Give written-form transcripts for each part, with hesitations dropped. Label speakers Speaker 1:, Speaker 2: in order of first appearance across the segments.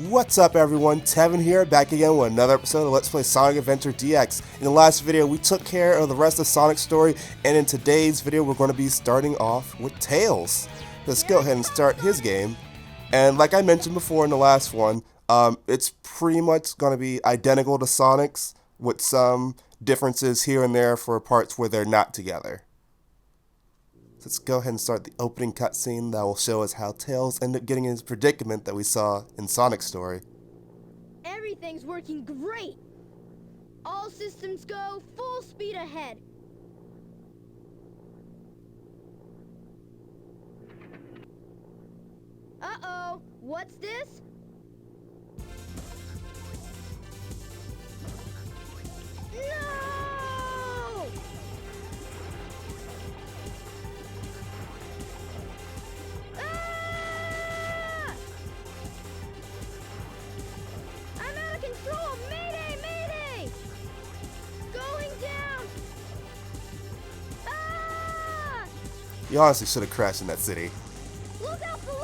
Speaker 1: What's up everyone, Tevin here, back again with another episode of Let's Play Sonic Adventure DX. In the last video we took care of the rest of Sonic's story, and in today's video we're going to be starting off with Tails. Let's go ahead and start his game. And like I mentioned before in the last one, it's pretty much going to be identical to Sonic's, with some differences here and there for parts where they're not together. Let's go ahead and start the opening cutscene that will show us how Tails ended up getting in his predicament that we saw in Sonic's story.
Speaker 2: Everything's working great! All systems go, full speed ahead! Uh-oh, what's this? No! Ah! I'm out of control! Mayday! Mayday! Going down! Ah!
Speaker 1: You honestly should have crashed in that city.
Speaker 2: Look out below!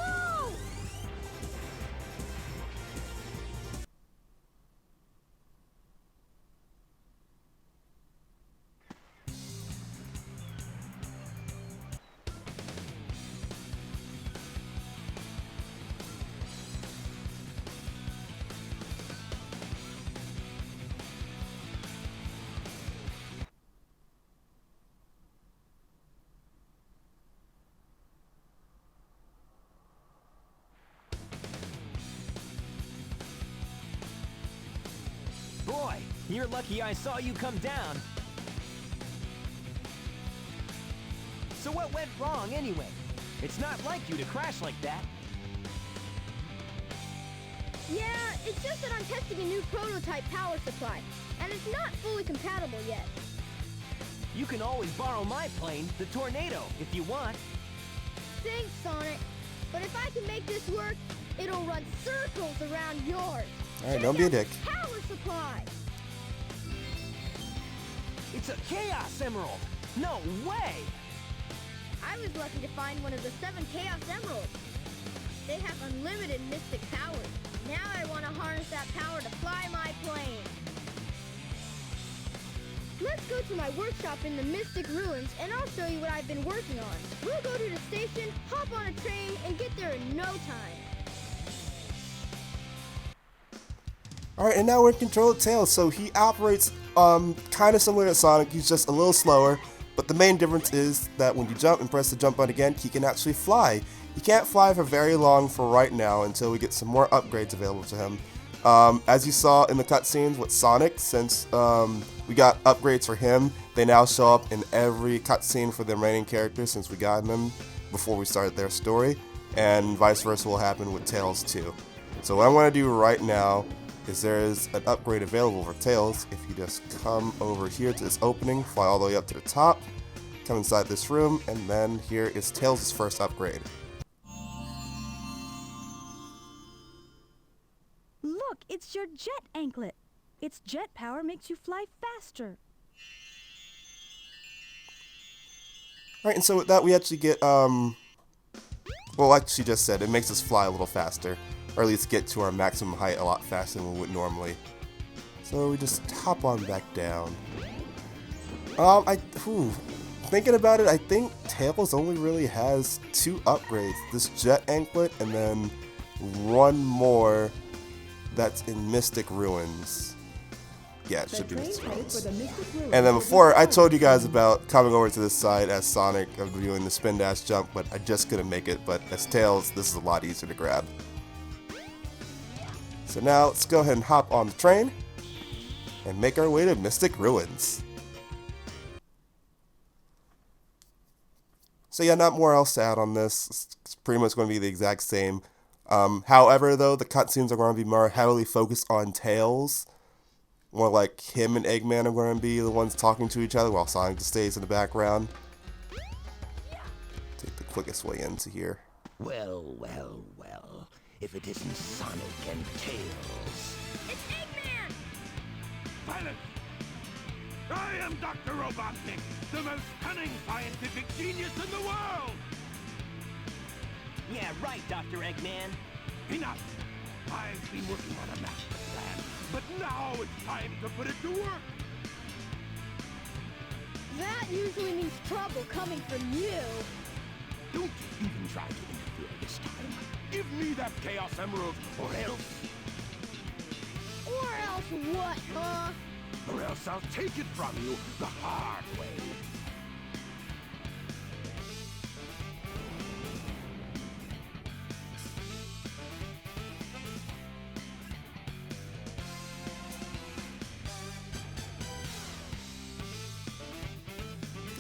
Speaker 3: Boy, you're lucky I saw you come down. So what went wrong anyway? It's not like you to crash like that.
Speaker 2: Yeah, it's just that I'm testing a new prototype power supply, and it's not fully compatible yet.
Speaker 3: You can always borrow my plane, the Tornado, if you want.
Speaker 2: Thanks, Sonic. But if I can make this work, it'll run circles around yours.
Speaker 1: Alright, don't be a dick.
Speaker 2: Power supply!
Speaker 3: It's a Chaos Emerald! No way!
Speaker 2: I was lucky to find one of the 7 Chaos Emeralds. They have unlimited mystic powers. Now I want to harness that power to fly my plane. Let's go to my workshop in the Mystic Ruins, and I'll show you what I've been working on. We'll go to the station, hop on a train, and get there in no time.
Speaker 1: Alright, and now we're in control of Tails, so he operates kind of similar to Sonic. He's just a little slower, but the main difference is that when you jump and press the jump button again, he can actually fly. He can't fly for very long for right now until we get some more upgrades available to him. As you saw in the cutscenes with Sonic, since we got upgrades for him, they now show up in every cutscene for the remaining characters since we got them before we started their story, and vice versa will happen with Tails too. So what I'm going to do right now is there is an upgrade available for Tails. If you just come over here to this opening, fly all the way up to the top, come inside this room, and then here is Tails' first upgrade.
Speaker 4: Look, it's your jet anklet. Its jet power makes you fly faster.
Speaker 1: Alright, and so with that we actually get, well, like she just said, it makes us fly a little faster. Or at least get to our maximum height a lot faster than we would normally. So we just hop on back down. Thinking about it, I think Tails only really has 2 upgrades. This jet anklet and then one more that's in Mystic Ruins. Yeah, it should be Mystic Ruins. And then before, I told you guys about coming over to this side as Sonic of doing the spin dash jump, but I just couldn't make it. But as Tails, this is a lot easier to grab. So now let's go ahead and hop on the train and make our way to Mystic Ruins. So yeah, not more else to add on this. It's pretty much going to be the exact same. However, though, the cutscenes are going to be more heavily focused on Tails. More like him and Eggman are going to be the ones talking to each other while Sonic just stays in the background. Take the quickest way into here.
Speaker 5: Well, well, well. If it isn't Sonic and Tails.
Speaker 2: It's Eggman!
Speaker 6: Silence! I am Dr. Robotnik, the most cunning scientific genius in the world!
Speaker 3: Yeah, right, Dr. Eggman.
Speaker 6: Enough! I've been working on a master plan, but now it's time to put it to work.
Speaker 2: That usually means trouble coming from you.
Speaker 6: Don't even try to interfere this time. Give me that Chaos Emerald, or else...
Speaker 2: Or else what, huh?
Speaker 6: Or else I'll take it from you the hard way.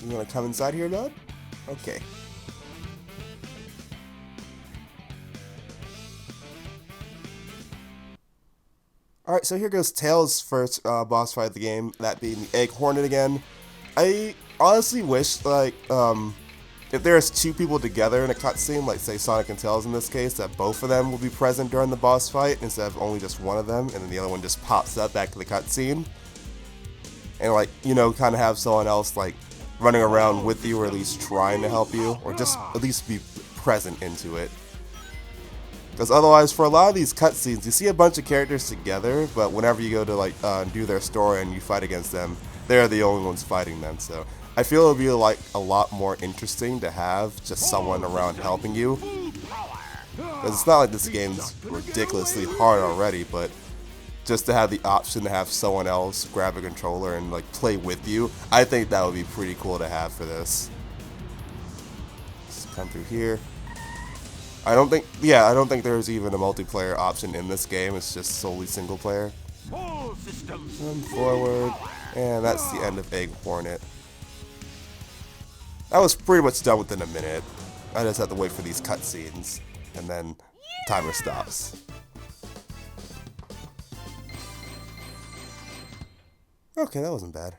Speaker 1: You want to come inside here, Nod? Okay. Alright, so here goes Tails' first boss fight of the game, that being the Egg Hornet again. I honestly wish, like, if there's two people together in a cutscene, like say Sonic and Tails in this case, that both of them will be present during the boss fight instead of only just one of them, and then the other one just pops up back to the cutscene. And, like, you know, kind of have someone else, like, running around with you, or at least trying to help you, or just at least be present into it. Because otherwise, for a lot of these cutscenes, you see a bunch of characters together, but whenever you go to like do their story and you fight against them, they're the only ones fighting them. So I feel it would be like a lot more interesting to have just someone around helping you. Because it's not like this game's ridiculously hard already, but just to have the option to have someone else grab a controller and like play with you, I think that would be pretty cool to have for this. Let's come through here. I don't think there's even a multiplayer option in this game. It's just solely single player. Run forward, and that's the end of Egg Hornet. I was pretty much done within a minute. I just have to wait for these cutscenes, and then timer stops. Okay, that wasn't bad.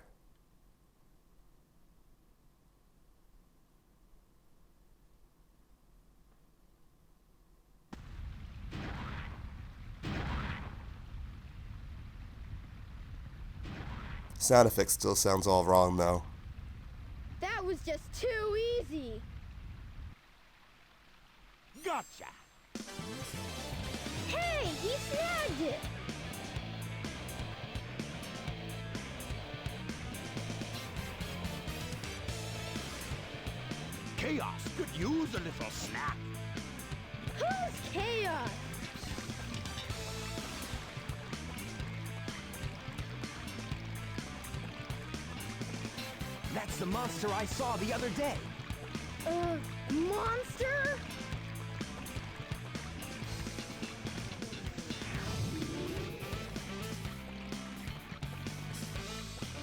Speaker 1: Sound effect still sounds all wrong though.
Speaker 2: That was just too easy.
Speaker 6: Gotcha!
Speaker 2: Hey, he snagged it.
Speaker 6: Chaos could use a little snack.
Speaker 2: Who's Chaos?
Speaker 3: That's the monster I saw the other day.
Speaker 2: Monster?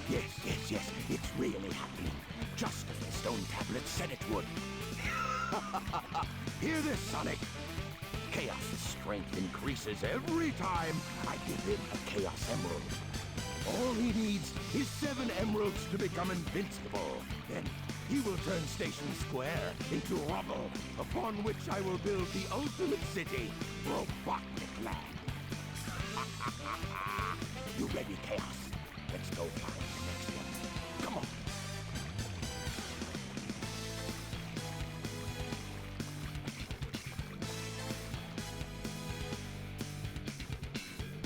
Speaker 6: Yes, it's really happening. Just as the stone tablet said it would. Hear this, Sonic? Chaos' strength increases every time I give him a Chaos Emerald. All he needs is 7 emeralds to become invincible. Then he will turn Station Square into rubble, upon which I will build the ultimate city, Robotnik Land. You ready, Chaos? Let's go find the next one. Come on.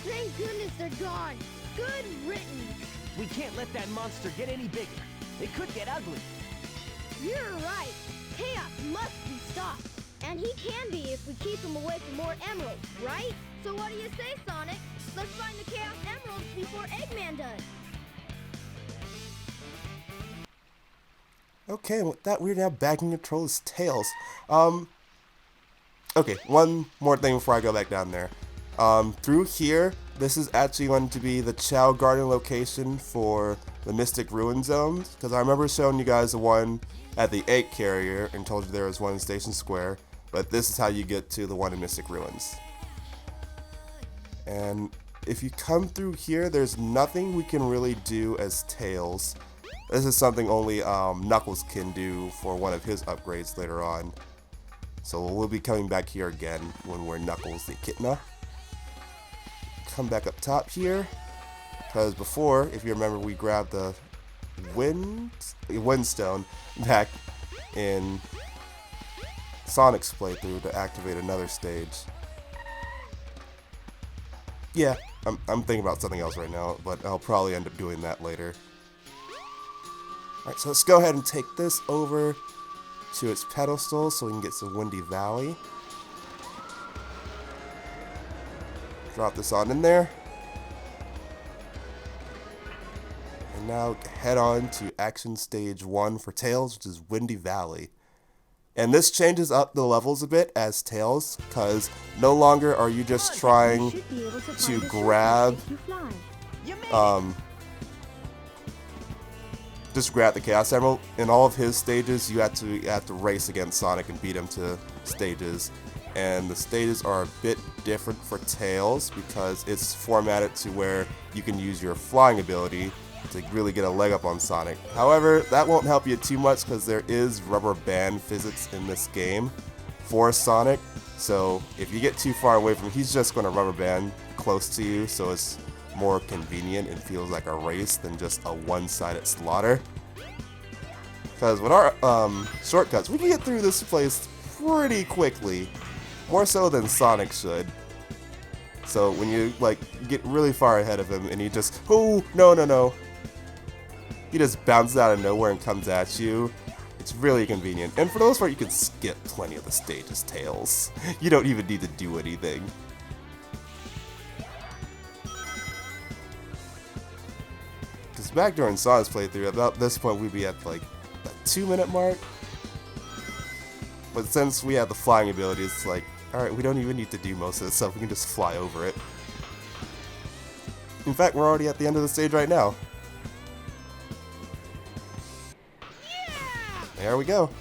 Speaker 2: Thank goodness they're gone. Good riddance.
Speaker 3: We can't let that monster get any bigger. It could get ugly.
Speaker 2: You're right. Chaos must be stopped. And he can be if we keep him away from more emeralds, right? So what do you say, Sonic? Let's find the Chaos Emeralds before Eggman does.
Speaker 1: Okay, with that, we're now back in control as Tails. Okay, one more thing before I go back down there. Through here, this is actually going to be the Chow Garden location for the Mystic Ruin Zones, because I remember showing you guys the one at the 8 carrier and told you there was one in Station Square, but this is how you get to the one in Mystic Ruins. And if you come through here, there's nothing we can really do as Tails. This is something only Knuckles can do for one of his upgrades later on. So we'll be coming back here again when we're Knuckles the Echidna. Come back up top here, because before, if you remember, we grabbed the Windstone back in Sonic's playthrough to activate another stage. Yeah, I'm thinking about something else right now, but I'll probably end up doing that later. Alright, so let's go ahead and take this over to its pedestal so we can get some Windy Valley. Drop this on in there. And now head on to Action Stage 1 for Tails, which is Windy Valley. And this changes up the levels a bit as Tails, because no longer are you just trying to grab, just grab the Chaos Emerald. In all of his stages, you have to race against Sonic and beat him to stages. And the stages are a bit different for Tails because it's formatted to where you can use your flying ability to really get a leg up on Sonic. However, that won't help you too much because there is rubber band physics in this game for Sonic. So if you get too far away from him, he's just going to rubber band close to you, so it's more convenient and feels like a race than just a one-sided slaughter. Because with our shortcuts, we can get through this place pretty quickly, more so than Sonic should. So when you get really far ahead of him and he just, oh, no, he just bounces out of nowhere and comes at you, it's really convenient. And for the most part, you can skip plenty of the stages, Tails. You don't even need to do anything. Because back during Sonic's playthrough, about this point we'd be at like the 2-minute mark. But since we have the flying ability, it's like, alright, we don't even need to do most of this stuff, we can just fly over it. In fact, we're already at the end of the stage right now. There we go.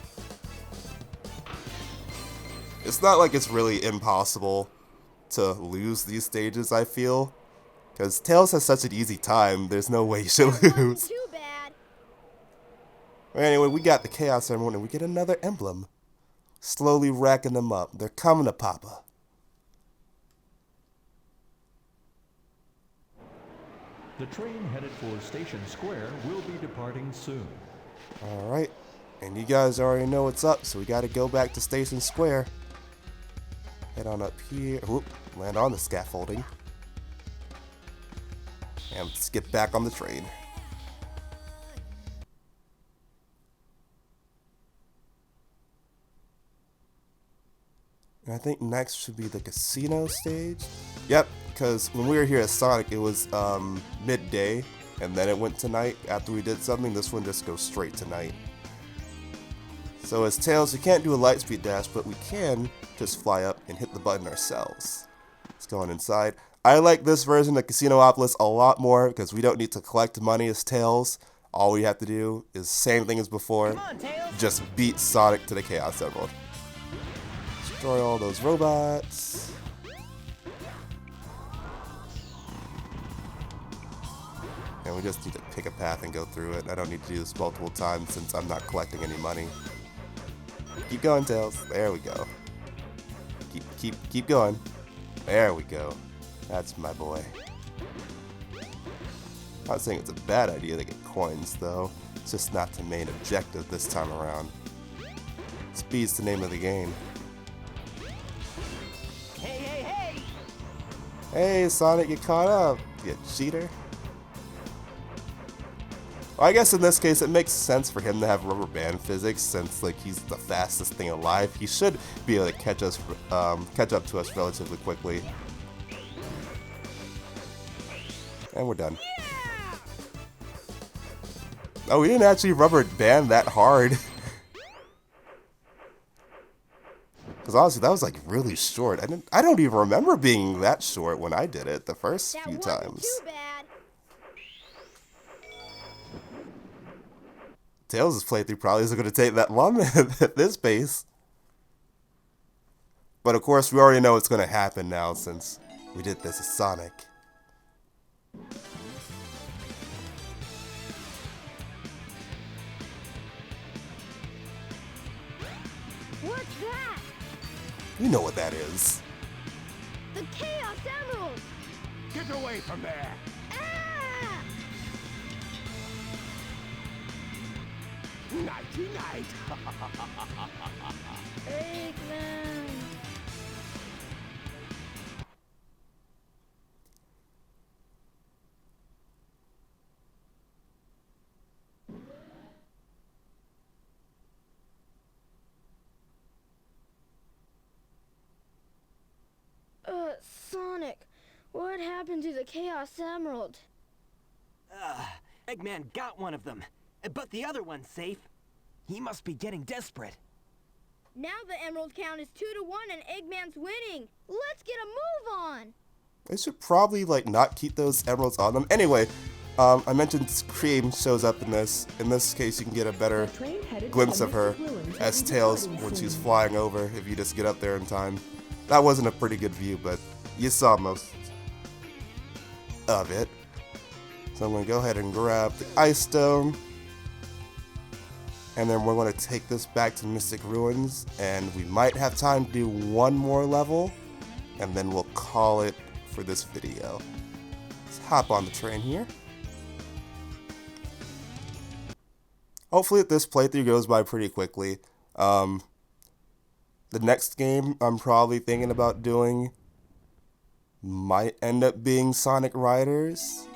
Speaker 1: It's not like it's really impossible to lose these stages, I feel. Because Tails has such an easy time, there's no way you should lose.
Speaker 2: Too bad.
Speaker 1: Anyway, we got the Chaos Emerald and we get another emblem. Slowly racking them up. They're coming to Papa.
Speaker 7: The train headed for Station Square will be departing soon.
Speaker 1: Alright. And you guys already know what's up, so we gotta go back to Station Square. Head on up here. Whoop, land on the scaffolding. And let's get back on the train. And I think next should be the casino stage. Yep, because when we were here at Sonic, it was midday, and then it went to night. After we did something, this one just goes straight to night. So as Tails, we can't do a lightspeed dash, but we can just fly up and hit the button ourselves. Let's go on inside. I like this version of Casinopolis a lot more because we don't need to collect money as Tails. All we have to do is same thing as before.
Speaker 3: Come on, Tails.
Speaker 1: Just beat Sonic to the Chaos Emerald. Destroy all those robots. And we just need to pick a path and go through it. I don't need to do this multiple times since I'm not collecting any money. Keep going, Tails. There we go. Keep going. There we go. That's my boy. Not saying it's a bad idea to get coins, though. It's just not the main objective this time around. Speed's the name of the game.
Speaker 3: Hey!
Speaker 1: Hey, Sonic, you caught up, you cheater. Well, I guess in this case, it makes sense for him to have rubber band physics since, he's the fastest thing alive. He should be able to catch up to us relatively quickly. And we're done.
Speaker 2: Yeah!
Speaker 1: Oh, we didn't actually rubber band that hard. Because honestly, that was really short. I don't even remember being that short when I did it the first
Speaker 2: That
Speaker 1: few
Speaker 2: wasn't
Speaker 1: times.
Speaker 2: too bad.
Speaker 1: Tails' playthrough probably isn't going to take that long at this pace. But of course, we already know what's going to happen now since we did this as Sonic.
Speaker 2: What's that?
Speaker 1: You know what that is.
Speaker 2: The Chaos Emerald!
Speaker 6: Get away from there!
Speaker 2: Ah!
Speaker 6: Nighty night!
Speaker 2: Eggman! What happened to the Chaos Emerald?
Speaker 3: Eggman got one of them, but the other one's safe. He must be getting desperate.
Speaker 2: Now the emerald count is 2-1 and Eggman's winning. Let's get a move on.
Speaker 1: They should probably like not keep those emeralds on them. Anyway, I mentioned Cream shows up in this. In this case, you can get a better glimpse of her as Tails when she's flying over if you just get up there in time. That wasn't a pretty good view, but you saw most of it. So I'm going to go ahead and grab the Ice Stone. And then we're going to take this back to Mystic Ruins. And we might have time to do one more level. And then we'll call it for this video. Let's hop on the train here. Hopefully this playthrough goes by pretty quickly. The next game I'm probably thinking about doing might end up being Sonic Riders.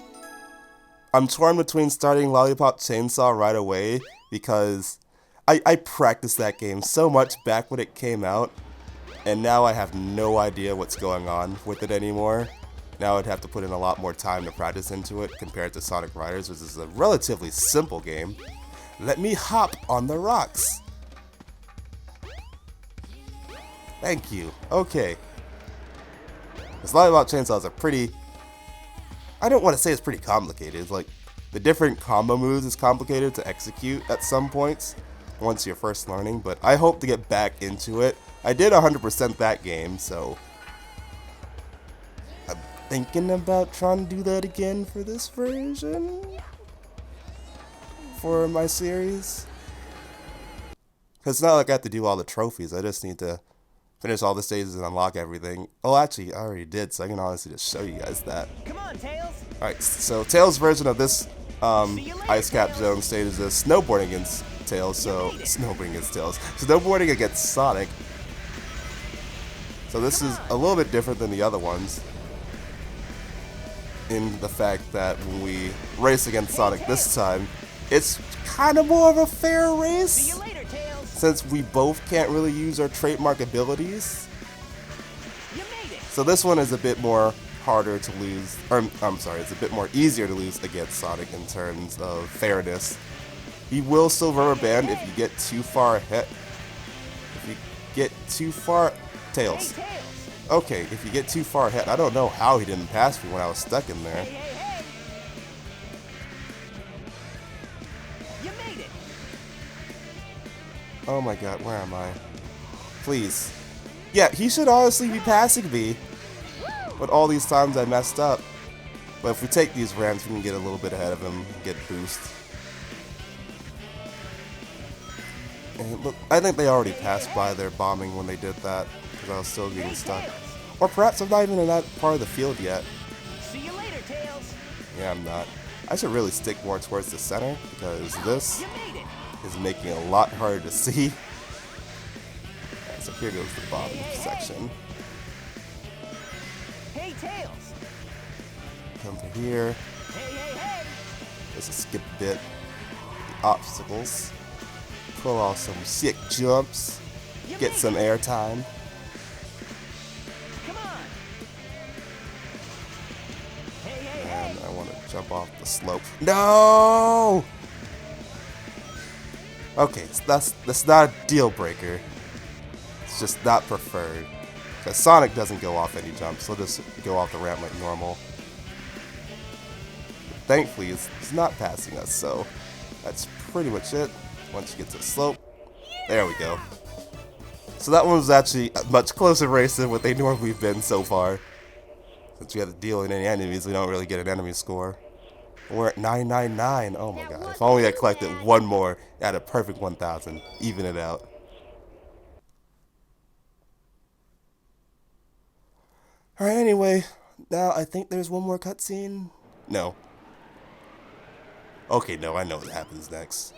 Speaker 1: I'm torn between starting Lollipop Chainsaw right away because I practiced that game so much back when it came out, and now I have no idea what's going on with it anymore. Now I'd have to put in a lot more time to practice into it compared to Sonic Riders, which is a relatively simple game. Let me hop on the rocks. Thank you. Okay. This Lollipop Chainsaw is a pretty... I don't want to say it's pretty complicated. It's like the different combo moves is complicated to execute at some points once you're first learning, but I hope to get back into it. I did 100% that game, so I'm thinking about trying to do that again for this version for my series. Because it's not like I have to do all the trophies, I just need to finish all the stages and unlock everything. Oh, actually, I already did, so I can honestly just show you guys that.
Speaker 3: Come on, Tails.
Speaker 1: Alright, so Tails' version of this Ice Cap Zone stage is a snowboarding against Tails, so snowboarding against Sonic. So this is a little bit different than the other ones in the fact that when we race against Sonic this time, it's kind of more of a fair race.
Speaker 3: See you later, Tails.
Speaker 1: Since we both can't really use our trademark abilities.
Speaker 3: You made it.
Speaker 1: So this one is a bit more harder to lose, or I'm sorry, it's a bit more easier to lose against Sonic in terms of fairness. He will still rubber band if you get too far ahead. If you get too far, Tails.
Speaker 3: Hey, Tails.
Speaker 1: Okay, if you get too far ahead, I don't know how he didn't pass me when I was stuck in there.
Speaker 3: Hey. You made it.
Speaker 1: Oh my god, where am I? Please. Yeah, he should honestly be passing me. But all these times I messed up. But if we take these ramps, we can get a little bit ahead of him, get boost. And look, I think they already passed by their bombing when they did that, because I was still getting stuck. Or perhaps I'm not even in that part of the field yet.
Speaker 3: See you later, Tails.
Speaker 1: Yeah, I'm not. I should really stick more towards the center, because this
Speaker 3: You made it.
Speaker 1: is making it a lot harder to see. Alright, so here goes the bottom section.
Speaker 3: Hey, Tails.
Speaker 1: Come through here.
Speaker 3: Hey.
Speaker 1: Just skip a bit. The obstacles. Pull off some sick jumps. Get some airtime.
Speaker 3: Come on. Hey.
Speaker 1: And I want to jump off the slope. No! Okay, so that's not a deal breaker. It's just not preferred. Because Sonic doesn't go off any jumps, so he'll just go off the ramp like normal. But thankfully, he's not passing us, so that's pretty much it. Once you get to the slope, there we go. So that one was actually a much closer race than what they normally have been so far. Since we have to deal with any enemies, we don't really get an enemy score. We're at 999. Oh my god. If only I collected one more at a perfect 1000. Even it out. Alright, anyway. Now I think there's one more cutscene. No. Okay, no, I know what happens next.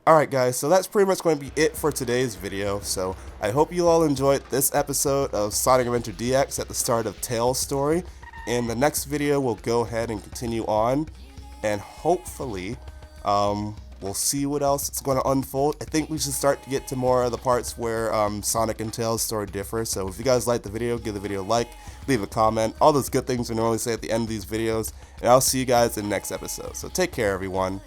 Speaker 1: Alright guys, so that's pretty much going to be it for today's video. So I hope you all enjoyed this episode of Sonic Adventure DX at the start of Tails' story. In the next video, we'll go ahead and continue on. And hopefully, we'll see what else is going to unfold. I think we should start to get to more of the parts where Sonic and Tails' story differ. So if you guys liked the video, give the video a like, leave a comment, all those good things we normally say at the end of these videos, and I'll see you guys in the next episode. So take care, everyone.